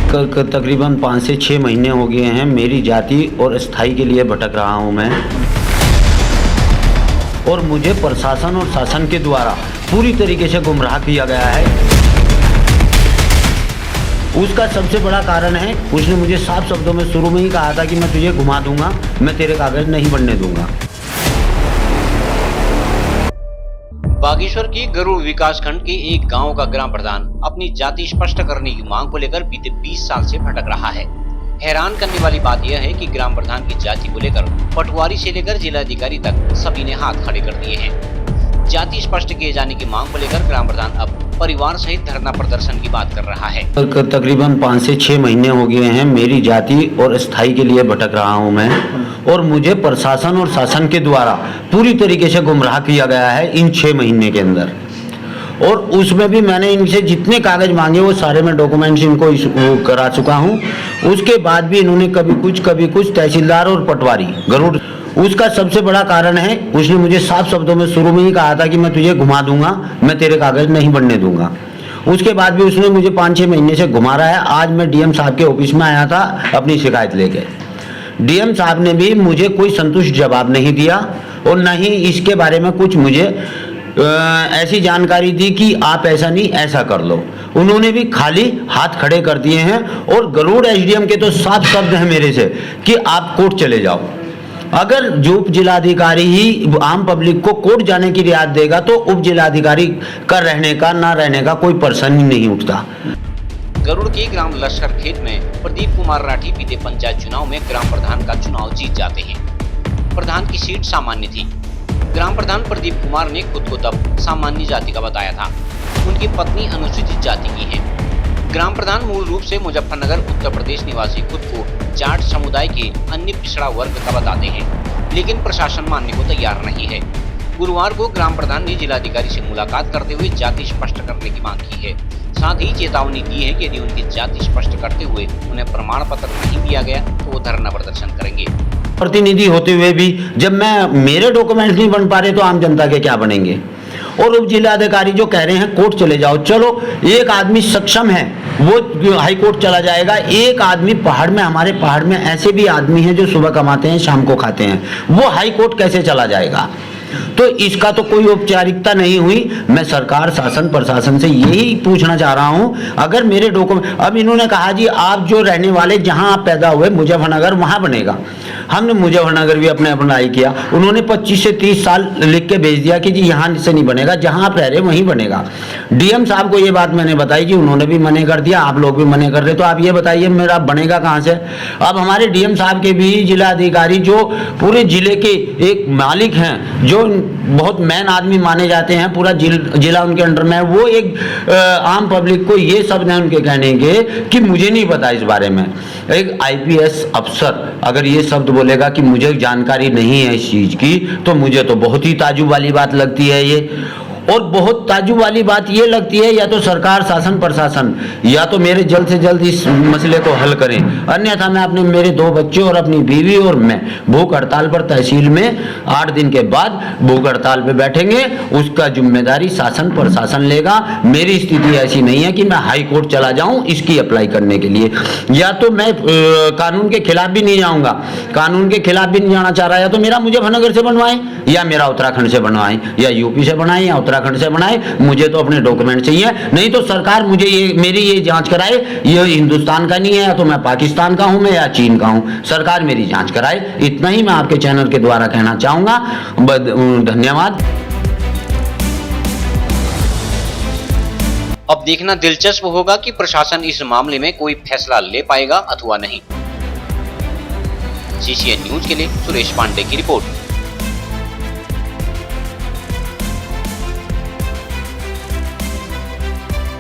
तकरीबन 5 से 6 महीने हो गए हैं मेरी जाति और स्थायी के लिए भटक रहा हूं मैं, और मुझे प्रशासन और शासन के द्वारा पूरी तरीके से गुमराह किया गया है। उसका सबसे बड़ा कारण है, उसने मुझे साफ शब्दों में शुरू में ही कहा था कि मैं तुझे घुमा दूंगा, मैं तेरे कागज नहीं बनने दूंगा। बागेश्वर के गरुड़ विकास खंड के एक गांव का ग्राम प्रधान अपनी जाति स्पष्ट करने की मांग को लेकर बीते 20 साल से भटक रहा है। हैरान करने वाली बात यह है कि ग्राम प्रधान की जाति को लेकर पटवारी से लेकर जिलाधिकारी तक सभी ने हाथ खड़े कर दिए हैं। जाति स्पष्ट किए जाने की मांग को लेकर ग्राम प्रधान अब परिवार सहित धरना प्रदर्शन की बात कर रहा है। तकरीबन 5 से 6 महीने हो गए हैं मेरी जाति और स्थायी के लिए भटक रहा हूं मैं, और मुझे प्रशासन और शासन के द्वारा पूरी तरीके से गुमराह किया गया है इन 6 महीने के अंदर। और उसमें भी मैंने इनसे जितने कागज मांगे वो सारे मैं डॉक्यूमेंट्स इनको करा चुका हूं। उसके बाद भी इन्होंने कभी कुछ तहसीलदार और पटवारी गरुड़, उसका सबसे बड़ा कारण है, उसने मुझे साफ शब्दों में शुरू में ही कहा था कि मैं तुझे घुमा दूंगा, मैं तेरे कागज नहीं बनने दूंगा। उसके बाद भी उसने मुझे 5-6 महीने से घुमा रहा है। आज मैं डीएम साहब के ऑफिस में आया था अपनी शिकायत लेके। डीएम साहब ने भी मुझे कोई संतुष्ट जवाब नहीं दिया और न ही इसके बारे में कुछ मुझे ऐसी जानकारी दी कि आप ऐसा नहीं ऐसा कर लो। उन्होंने भी खाली हाथ खड़े कर दिए हैं, और गरुड़ एसडीएम के तो साफ शब्द हैं मेरे से कि आप कोर्ट चले जाओ। अगर जो उप जिलाधिकारी ही आम पब्लिक को कोर्ट जाने की रियायत देगा तो उप जिलाधिकारी का रहने का ना रहने का कोई प्रश्न ही नहीं उठता। गरुड़ के ग्राम लश्कर खेत में प्रदीप कुमार राठी बीते पंचायत चुनाव में ग्राम प्रधान का चुनाव जीत जाते हैं। प्रधान की सीट सामान्य थी। ग्राम प्रधान प्रदीप कुमार ने खुद को तब सामान्य जाति का बताया था। उनकी पत्नी अनुसूचित जाति की है। ग्राम प्रधान मूल रूप से मुजफ्फरनगर उत्तर प्रदेश निवासी खुद को जाट समुदाय के अन्य पिछड़ा वर्ग का बताते हैं, लेकिन प्रशासन मानने को तैयार नहीं है। गुरुवार को ग्राम प्रधान ने जिलाधिकारी से मुलाकात करते हुए जाति स्पष्ट करने की मांग की है। साथ ही चेतावनी दी है कि यदि उनकी जाति स्पष्ट करते हुए उन्हें प्रमाण पत्र नहीं दिया गया तो वो धरना प्रदर्शन करेंगे। प्रतिनिधि होते हुए भी जब मेरे डॉक्यूमेंट्स नहीं बन पा रहे तो आम जनता के क्या बनेंगे। और उप जिलाधिकारी जो कह रहे हैं कोर्ट चले जाओ, चलो एक आदमी सक्षम है वो हाई कोर्ट चला जाएगा। एक आदमी पहाड़ में, हमारे पहाड़ में ऐसे भी आदमी हैं जो सुबह कमाते हैं शाम को खाते हैं, वो हाई कोर्ट कैसे चला जाएगा। तो इसका तो कोई औपचारिकता नहीं हुई। मैं सरकार, शासन, प्रशासन से यही पूछना चाह रहा हूं, अगर मेरे डॉक्यूमेंट, अब इन्होंने कहा जी आप जो रहने वाले जहां आप पैदा हुए मुजफ्फरनगर वहां बनेगा। हमने मुजफ्फरनगर भी अपने अप्लाई किया, उन्होंने 25 से 30 साल लिख के भेज दिया कि जी यहाँ से नहीं बनेगा, जहां आप रह रहे वहीं बनेगा। डीएम साहब को ये बात मैंने बताई जी, उन्होंने भी मने कर दिया, आप लोग भी मने कर रहे, तो आप ये बताइए मेरा बनेगा कहाँ से। अब हमारे डीएम साहब के भी जिलाधिकारी जो पूरे जिले के एक मालिक हैं, जो बहुत मैन आदमी माने जाते हैं, पूरा जिला उनके अंडर में है, वो एक आम पब्लिक को ये शब्द है उनके कहने के कि मुझे नहीं पता इस बारे में। एक आईपीएस अफसर अगर ये शब्द बोलेगा कि मुझे जानकारी नहीं है इस चीज की, तो मुझे तो बहुत ही ताज्जुब वाली बात लगती है ये। और बहुत ताज्जुब वाली बात ये लगती है, या तो सरकार, शासन, प्रशासन या तो मेरे जल्द से जल्द इस मसले को हल करें, अन्यथा मैं अपने मेरे 2 बच्चे और अपनी बीवी और मैं भूख हड़ताल पर, तहसील में 8 दिन के बाद भूख हड़ताल पे बैठेंगे। उसका जिम्मेदारी शासन प्रशासन लेगा। मेरी स्थिति ऐसी नहीं है कि मैं हाई कोर्ट चला जाऊं इसकी अप्लाई करने के लिए, या तो मैं कानून के खिलाफ भी नहीं जाऊंगा, कानून के खिलाफ भी नहीं जाना चाह रहा, या तो मेरा मुजफ्फरनगर से बनवाएं या मेरा उत्तराखंड से बनवाएं या यूपी से बनाएं या उत्तराखंड से बनाए, मुझे तो अपने डॉक्यूमेंट चाहिए। नहीं तो सरकार मुझे मेरी ये जांच कराए, ये हिंदुस्तान का नहीं है, या तो मैं पाकिस्तान का हूं, मैं या चीन का हूं, सरकार मेरी जांच कराए। इतना ही मैं आपके चैनल के द्वारा कहना चाहूंगा। धन्यवाद। अब देखना दिलचस्प होगा कि प्रशासन इस मामले में कोई फैसला ले पाएगा अथवा नहीं। CCN न्यूज के लिए सुरेश पांडे की रिपोर्ट।